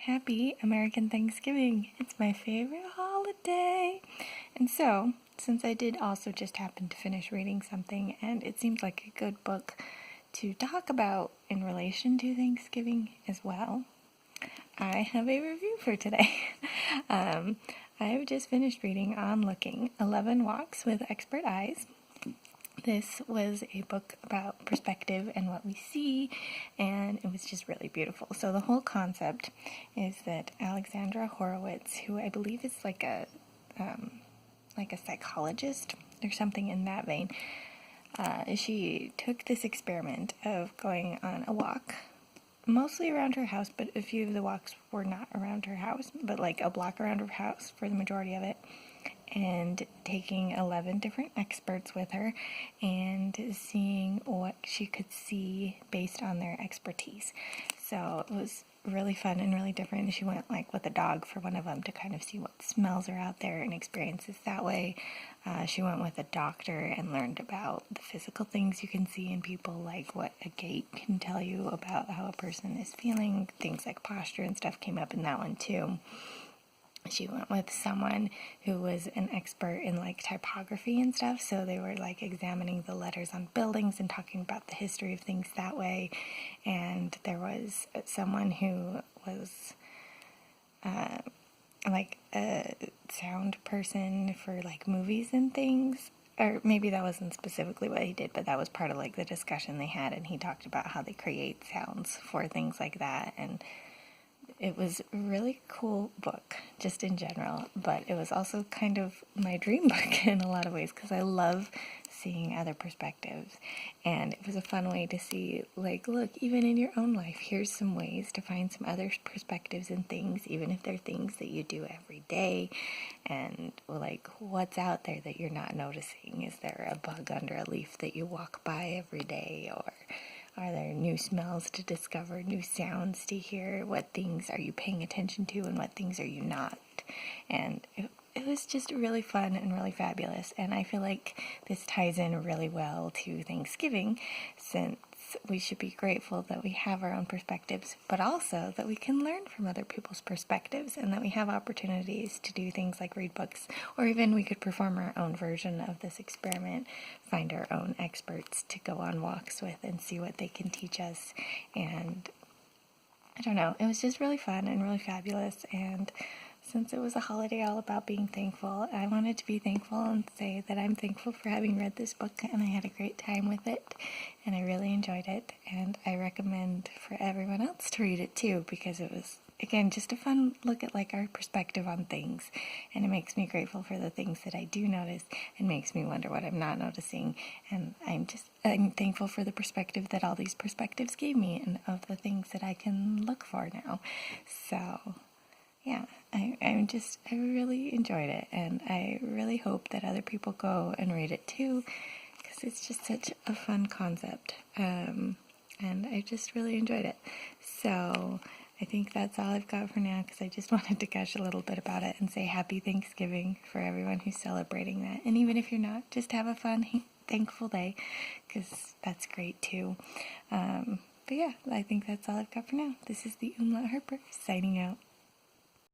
Happy American Thanksgiving! It's my favorite holiday! And so, since I did also just happen to finish reading something, and it seemed like a good book to talk about in relation to Thanksgiving as well, I have a review for today. I have just finished reading On Looking 11 Walks with Expert Eyes. This was a book about perspective and what we see, and it was just really beautiful. So the whole concept is that Alexandra Horowitz, who I believe is like a psychologist or something in that vein, she took this experiment of going on a walk, mostly around her house, but a few of the walks were not around her house, but like a block around her house for the majority of it, and taking 11 different experts with her and seeing what she could see based on their expertise. So it was really fun and really different. She went like with a dog for one of them to kind of see what smells are out there and experiences that way. She went with a doctor and learned about the physical things you can see in people, like what a gait can tell you about how a person is feeling. Things like posture and stuff came up in that one too. She went with someone who was an expert in like typography and stuff, so they were like examining the letters on buildings and talking about the history of things that way. And there was someone who was like a sound person for like movies and things, or maybe that wasn't specifically what he did, but that was part of like the discussion they had, and he talked about how they create sounds for things like that. And it was a really cool book, just in general, but it was also kind of my dream book in a lot of ways, because I love seeing other perspectives, and it was a fun way to see, like, look, even in your own life, here's some ways to find some other perspectives in things, even if they're things that you do every day, and, like, what's out there that you're not noticing? Is there a bug under a leaf that you walk by every day, or are there new smells to discover, new sounds to hear? What things are you paying attention to and what things are you not? And it was just really fun and really fabulous. And I feel like this ties in really well to Thanksgiving, since we should be grateful that we have our own perspectives, but also that we can learn from other people's perspectives, and that we have opportunities to do things like read books, or even we could perform our own version of this experiment, find our own experts to go on walks with and see what they can teach us. And I don't know, it was just really fun and really fabulous. And since it was a holiday all about being thankful, I wanted to be thankful and say that I'm thankful for having read this book, and I had a great time with it, and I really enjoyed it, and I recommend for everyone else to read it too, because it was, again, just a fun look at like our perspective on things, and it makes me grateful for the things that I do notice, and makes me wonder what I'm not noticing. And I'm thankful for the perspective that all these perspectives gave me, and of the things that I can look for now. So yeah, I really enjoyed it, and I really hope that other people go and read it too, because it's just such a fun concept, and I just really enjoyed it. So I think that's all I've got for now, because I just wanted to gush a little bit about it and say happy Thanksgiving for everyone who's celebrating that. And even if you're not, just have a fun, thankful day, because that's great too. But yeah, I think that's all I've got for now. This is the Umlaut Harper signing out.